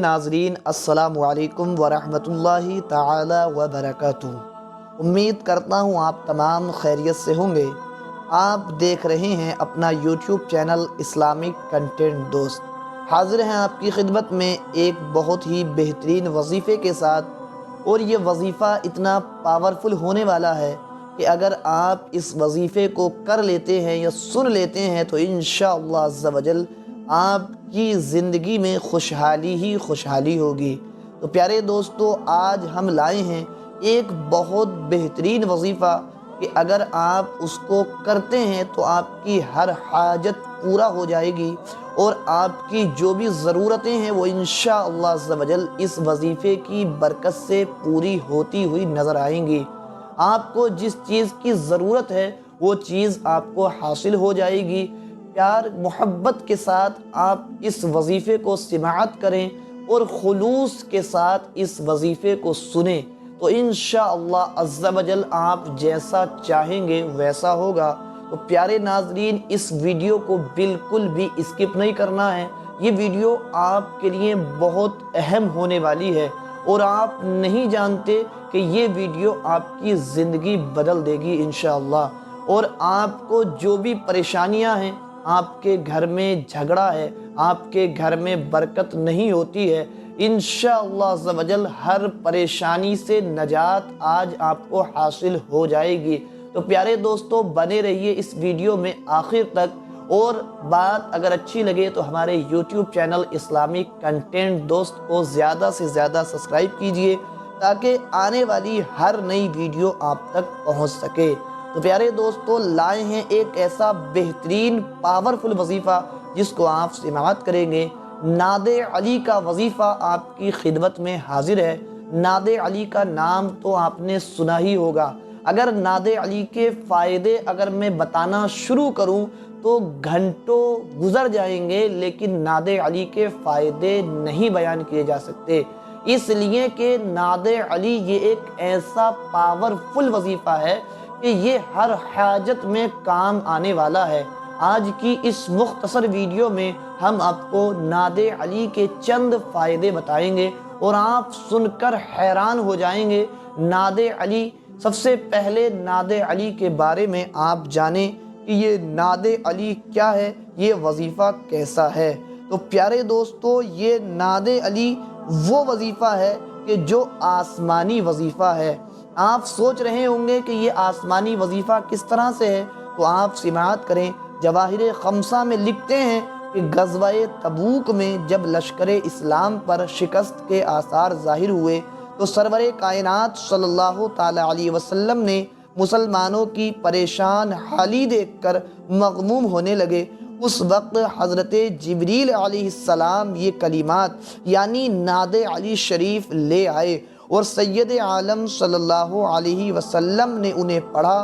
नाज़रीन अस्सलामु अलैकुम वरहमतुल्लाहि ताला वबरकातुहू। उम्मीद करता हूँ आप तमाम खैरियत से होंगे। आप देख रहे हैं अपना यूट्यूब चैनल इस्लामिक कंटेंट दोस्त। हाज़िर हैं आपकी खिदमत में एक बहुत ही बेहतरीन वजीफ़े के साथ, और ये वजीफ़ा इतना पावरफुल होने वाला है कि अगर आप इस वजीफ़े को कर लेते हैं या सुन लेते हैं तो इंशाअल्लाह अज़्ज़ा वजल आपकी ज़िंदगी में खुशहाली ही खुशहाली होगी। तो प्यारे दोस्तों, आज हम लाए हैं एक बहुत बेहतरीन वजीफ़ा कि अगर आप उसको करते हैं तो आपकी हर हाजत पूरा हो जाएगी और आपकी जो भी ज़रूरतें हैं वो इंशाअल्लाह अज़्ज़ा वजल इस वजीफ़े की बरकत से पूरी होती हुई नज़र आएंगी। आपको जिस चीज़ की ज़रूरत है वो चीज़ आपको हासिल हो जाएगी। प्यार मोहब्बत के साथ आप इस वजीफ़े को सिमाअत करें और खुलूस के साथ इस वजीफ़े को सुने तो इंशाअल्लाह अज़्ज़ा वजल आप जैसा चाहेंगे वैसा होगा। तो प्यारे नाज़रीन, इस वीडियो को बिल्कुल भी स्किप नहीं करना है। ये वीडियो आपके लिए बहुत अहम होने वाली है और आप नहीं जानते कि ये वीडियो आपकी ज़िंदगी बदल देगी इंशाअल्लाह। और आपको जो भी परेशानियां हैं, आपके घर में झगड़ा है, आपके घर में बरकत नहीं होती है, इंशाअल्लाह अज़्ज़ा वजल हर परेशानी से नजात आज आपको हासिल हो जाएगी। तो प्यारे दोस्तों, बने रहिए इस वीडियो में आखिर तक, और बात अगर अच्छी लगे तो हमारे YouTube चैनल इस्लामिक कंटेंट दोस्त को ज़्यादा से ज़्यादा सब्सक्राइब कीजिए ताकि आने वाली हर नई वीडियो आप तक पहुंच सके। तो प्यारे दोस्तों, लाए हैं एक ऐसा बेहतरीन पावरफुल वजीफ़ा जिसको आप सिमाअत करेंगे। नादे अली का वजीफ़ा आपकी खिदमत में हाजिर है। नादे अली का नाम तो आपने सुना ही होगा। अगर नादे अली के फ़ायदे अगर मैं बताना शुरू करूं तो घंटों गुजर जाएंगे, लेकिन नादे अली के फ़ायदे नहीं बयान किए जा सकते, इसलिए कि नादे अली ये एक ऐसा पावरफुल वजीफ़ा है कि ये हर हाजत में काम आने वाला है। आज की इस मुख्तसर वीडियो में हम आपको नादे अली के चंद फ़ायदे बताएंगे और आप सुनकर हैरान हो जाएंगे। नादे अली, सबसे पहले नादे अली के बारे में आप जानें कि ये नादे अली क्या है, ये वजीफ़ा कैसा है। तो प्यारे दोस्तों, ये नादे अली वो वजीफ़ा है कि जो आसमानी वजीफ़ा है। आप सोच रहे होंगे कि ये आसमानी वजीफ़ा किस तरह से है, तो आप सिमाअत करें। जवाहिर खमसा में लिखते हैं कि गज़वाए तबूक में जब लश्कर इस्लाम पर शिकस्त के आसार ज़ाहिर हुए तो सरवरे कायनात सल्लल्लाहु ताला अलैहि वसल्लम ने मुसलमानों की परेशान हाली देखकर मग़मूम होने लगे। उस वक्त हज़रत जिब्रील अलैहिस्सलाम ये कलिमात यानी नादे अली शरीफ ले आए और सैयद आलम सल्लल्लाहु अलैहि वसल्लम ने उन्हें पढ़ा।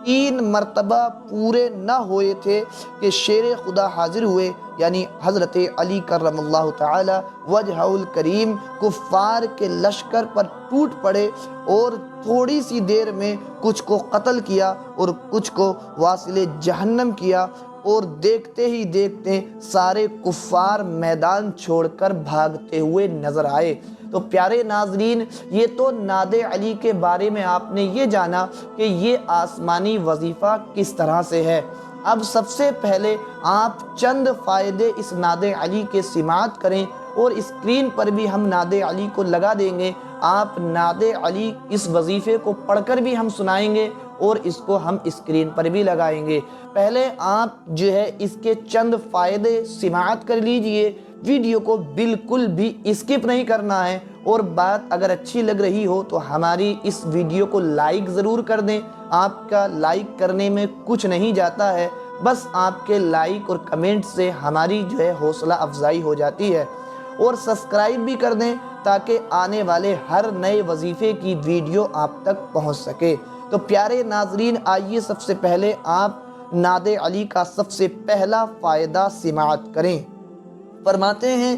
3 मरतबा पूरे न हुए थे कि शेर खुदा हाजिर हुए, यानी हज़रत अली करमल्लाहु ताला वजहुल करीम कुफ़ार के लश्कर पर टूट पड़े और थोड़ी सी देर में कुछ को कत्ल किया और कुछ को वासिले जहन्नम किया, और देखते ही देखते सारे कुफ़ार मैदान छोड़कर भागते हुए नज़र आए। तो प्यारे नाज़रीन, ये तो नादे अली के बारे में आपने ये जाना कि ये आसमानी वजीफ़ा किस तरह से है। अब सबसे पहले आप चंद फ़ायदे इस नादे अली के सिमाअत करें, और स्क्रीन पर भी हम नादे अली को लगा देंगे। आप नादे अली इस वजीफ़े को पढ़कर भी हम सुनाएंगे और इसको हम स्क्रीन पर भी लगाएंगे। पहले आप जो है इसके चंद फ़ायदे सिमाअत कर लीजिए। वीडियो को बिल्कुल भी स्किप नहीं करना है, और बात अगर अच्छी लग रही हो तो हमारी इस वीडियो को लाइक ज़रूर कर दें। आपका लाइक करने में कुछ नहीं जाता है, बस आपके लाइक और कमेंट से हमारी जो है हौसला अफजाई हो जाती है। और सब्सक्राइब भी कर दें ताकि आने वाले हर नए वजीफ़े की वीडियो आप तक पहुंच सके। तो प्यारे नाजरीन, आइए सबसे पहले आप नादे अली का सबसे पहला फ़ायदा सिमाअत करें। फरमाते हैं,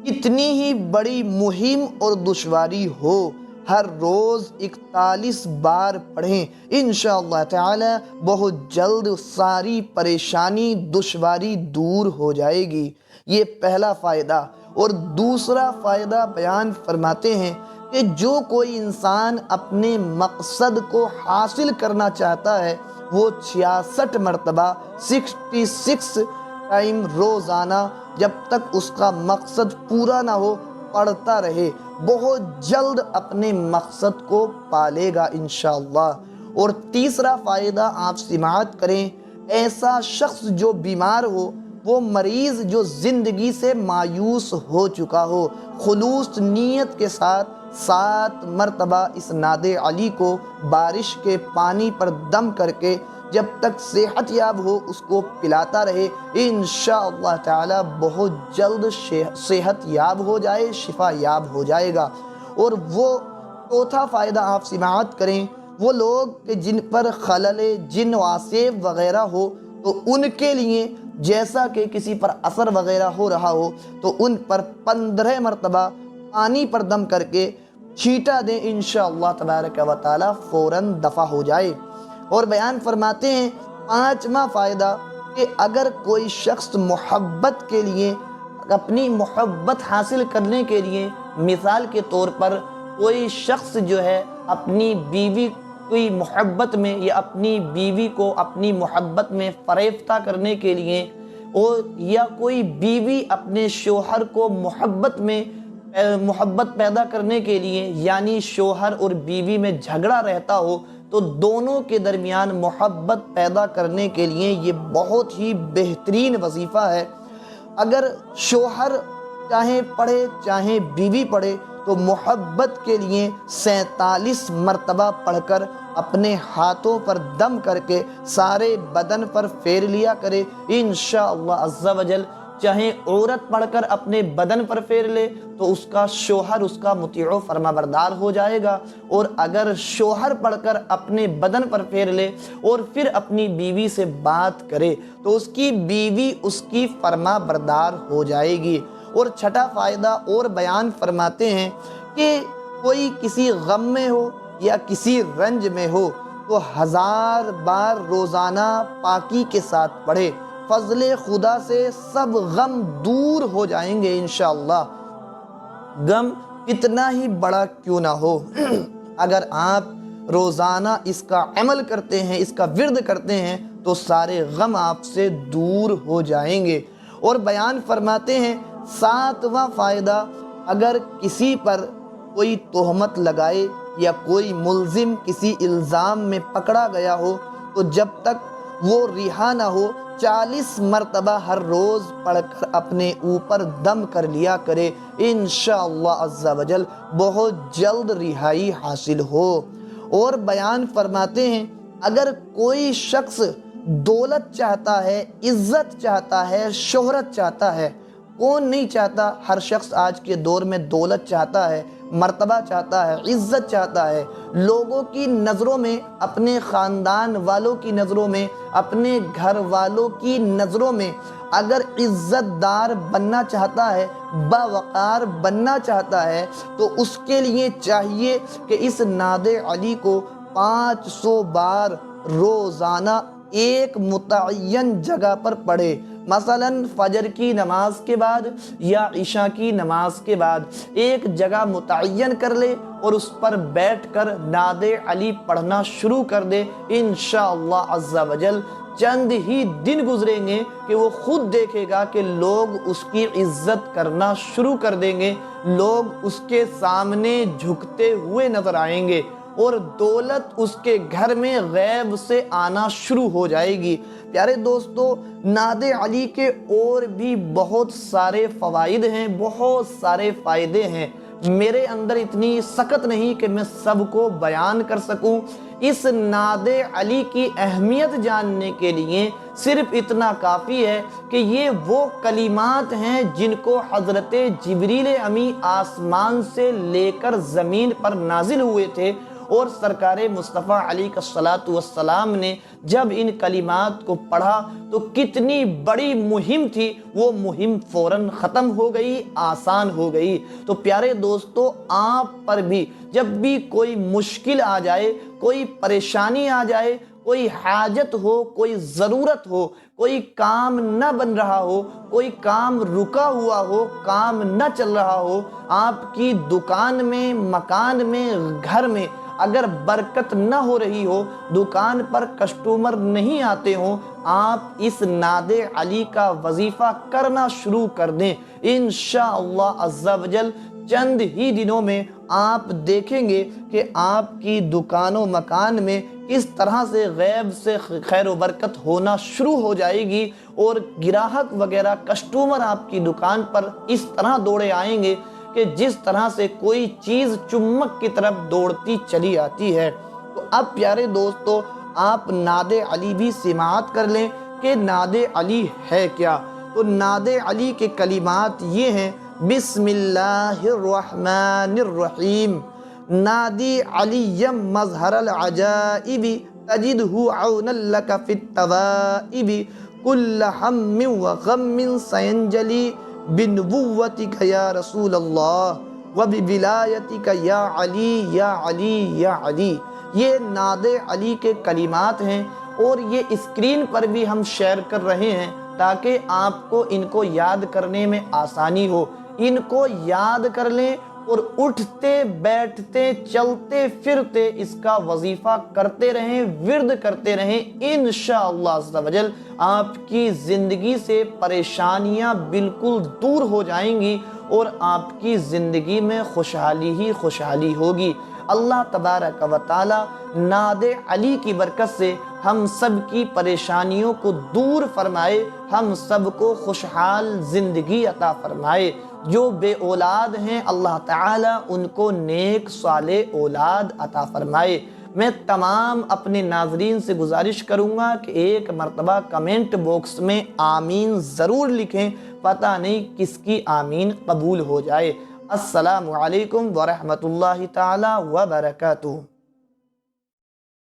कितनी ही बड़ी मुहिम और दुश्वारी हो, हर रोज़ 41 बार पढ़ें, इंशाअल्लाह ताला बहुत जल्द सारी परेशानी दुश्वारी दूर हो जाएगी। ये पहला फ़ायदा। اور دوسرا فائدہ بیان فرماتے ہیں کہ جو کوئی انسان اپنے مقصد کو حاصل کرنا چاہتا ہے وہ 66 مرتبہ 66 ٹائم روزانہ جب تک اس کا مقصد پورا نہ ہو پڑھتا رہے، بہت جلد اپنے مقصد کو پالے گا انشاءاللہ۔ اور تیسرا فائدہ آپ سماعت کریں، ایسا شخص جو بیمار ہو، وہ مریض جو زندگی سے مایوس ہو چکا ہو، خلوص نیت کے ساتھ 7 مرتبہ اس ناد علی کو بارش کے پانی پر دم کر کے جب تک صحت یاب ہو اس کو پلاتا رہے، انشاءاللہ تعالی بہت جلد صحت یاب ہو جائے، شفا یاب ہو جائے گا۔ اور وہ چوتھا فائدہ آپ سماعت کریں، وہ لوگ کہ جن پر خلل جن و آسیب وغیرہ ہو تو ان کے لیے جیسا کہ کسی پر اثر وغیرہ ہو رہا ہو تو ان پر 15 مرتبہ پانی پر دم کر کے چھینٹا دیں، انشاءاللہ تبارک و تعالی فوراً دفع ہو جائے۔ اور بیان فرماتے ہیں پانچواں فائدہ کہ اگر کوئی شخص محبت کے لیے، اپنی محبت حاصل کرنے کے لیے، مثال کے طور پر کوئی شخص جو ہے اپنی بیوی کی محبت میں یا اپنی بیوی کو اپنی محبت میں فریفتہ کرنے کے لیے، اور یا کوئی بیوی اپنے شوہر کو محبت پیدا کرنے کے لیے، یعنی شوہر اور بیوی میں جھگڑا رہتا ہو تو دونوں کے درمیان محبت پیدا کرنے کے لیے یہ بہت ہی بہترین وظیفہ ہے۔ اگر شوہر چاہے پڑھے چاہے بیوی پڑھے تو محبت کے لیے 47 مرتبہ پڑھ کر اپنے ہاتھوں پر دم کر کے سارے بدن پر پھیر لیا کرے، انشاءاللہ عز و جل۔ چاہے عورت پڑھ کر اپنے بدن پر پھیر لے تو اس کا شوہر اس کا مطیع و فرما بردار ہو جائے گا، اور اگر شوہر پڑھ کر اپنے بدن پر پھیر لے اور پھر اپنی بیوی سے بات کرے تو اس کی بیوی اس کی فرما بردار ہو جائے گی۔ اور چھٹا فائدہ اور بیان فرماتے ہیں کہ کوئی کسی غم میں ہو یا کسی رنج میں ہو تو 1000 بار روزانہ پاکی کے ساتھ پڑھے، فضل خدا سے سب غم دور ہو جائیں گے انشاءاللہ، غم کتنا ہی بڑا کیوں نہ ہو۔ اگر آپ روزانہ اس کا عمل کرتے ہیں، اس کا ورد کرتے ہیں تو سارے غم آپ سے دور ہو جائیں گے۔ اور بیان فرماتے ہیں 7واں فائدہ، اگر کسی پر کوئی تہمت لگائے یا کوئی ملزم کسی الزام میں پکڑا گیا ہو تو جب تک وہ رہا نہ ہو 40 مرتبہ ہر روز پڑھ کر اپنے اوپر دم کر لیا کرے، انشاءاللہ عز و جل بہت جلد رہائی حاصل ہو۔ اور بیان فرماتے ہیں اگر کوئی شخص دولت چاہتا ہے، عزت چاہتا ہے، شہرت چاہتا ہے، کون نہیں چاہتا؟ ہر شخص آج کے دور میں دولت چاہتا ہے، مرتبہ چاہتا ہے، عزت چاہتا ہے، لوگوں کی نظروں میں، اپنے خاندان والوں کی نظروں میں، اپنے گھر والوں کی نظروں میں اگر عزت دار بننا چاہتا ہے، باوقار بننا چاہتا ہے تو اس کے لیے چاہیے کہ اس ناد علی کو 500 بار روزانہ ایک متعین جگہ پر پڑھے، مثلا فجر کی نماز کے بعد یا عشاء کی نماز کے بعد ایک جگہ متعین کر لے اور اس پر بیٹھ کر ناد علی پڑھنا شروع کر دے، انشاءاللہ عز و جل چند ہی دن گزریں گے کہ وہ خود دیکھے گا کہ لوگ اس کی عزت کرنا شروع کر دیں گے، لوگ اس کے سامنے جھکتے ہوئے نظر آئیں گے اور دولت اس کے گھر میں غیب سے آنا شروع ہو جائے گی۔ پیارے دوستو، ناد علی کے اور بھی بہت سارے فوائد ہیں، بہت سارے فائدے ہیں، میرے اندر اتنی سکت نہیں کہ میں سب کو بیان کر سکوں۔ اس ناد علی کی اہمیت جاننے کے لیے صرف اتنا کافی ہے کہ یہ وہ کلمات ہیں جن کو حضرت جبریل امی آسمان سے لے کر زمین پر نازل ہوئے تھے، اور سرکار مصطفیٰ علیہ الصلاۃ والسلام نے جب ان کلمات کو پڑھا تو کتنی بڑی مہم تھی، وہ مہم فوراً ختم ہو گئی، آسان ہو گئی۔ تو پیارے دوستو، آپ پر بھی جب بھی کوئی مشکل آ جائے، کوئی پریشانی آ جائے، کوئی حاجت ہو، کوئی ضرورت ہو، कोई काम न बन रहा हो, कोई काम रुका हुआ हो, काम न चल रहा हो, आपकी दुकान में, मकान में, घर में अगर बरकत न हो रही हो, दुकान पर कस्टमर नहीं आते हों, आप इस नादे अली का वजीफ़ा करना शुरू कर दें। इंशाअल्लाह अज़्ज़ा वजल चंद ही दिनों में आप देखेंगे कि आपकी दुकानों मकान में किस तरह से गैब से खैर व बरकत होना शुरू हो जाएगी और ग्राहक वगैरह कस्टमर आपकी दुकान पर इस तरह दौड़े आएंगे कि जिस तरह से कोई चीज़ चुम्बक की तरफ दौड़ती चली आती है। तो अब प्यारे दोस्तों, आप नादे अली भी समाअत कर लें कि नादे अली है क्या। तो नादे अली के कलिमात ये हैं, बिस्मिल्लाहिर्रहमानिर्रहीम, नादी अलियम मज़हरल अजाइबी तजिदहु औनन लक फित तवाइबी कुल्ल हम्मिन व गम्मिन सयंजली बिनुबुव्वतिक या रसूल अल्लाह व बिविलायतिक या अली या अली या अली। ये नादे अली के कलिमात हैं और ये स्क्रीन पर भी हम शेयर कर रहे हैं ताकि आपको इनको याद करने में आसानी हो। इनको याद कर लें और उठते बैठते चलते फिरते इसका वजीफ़ा करते रहें, विर्द करते रहें। इंशाअल्लाह अज़्ज़ा वजल आपकी ज़िंदगी से परेशानियां बिल्कुल दूर हो जाएंगी और आपकी ज़िंदगी में खुशहाली ही खुशहाली होगी। अल्लाह तबारक व तआला नादे अली की बरकत से हम सब की परेशानियों को दूर फरमाए, हम सब को खुशहाल ज़िंदगी अता फरमाए। जो बे औलाद हैं अल्लाह ताला उनको नेक साले औलाद अता फरमाए। मैं तमाम अपने नाजरीन से गुजारिश करूँगा कि एक मरतबा कमेंट बॉक्स में आमीन ज़रूर लिखें, पता नहीं किसकी आमीन कबूल हो जाए। अस्सलामु अलैकुम व रहमतुल्लाहि ताला व बरकातुहू।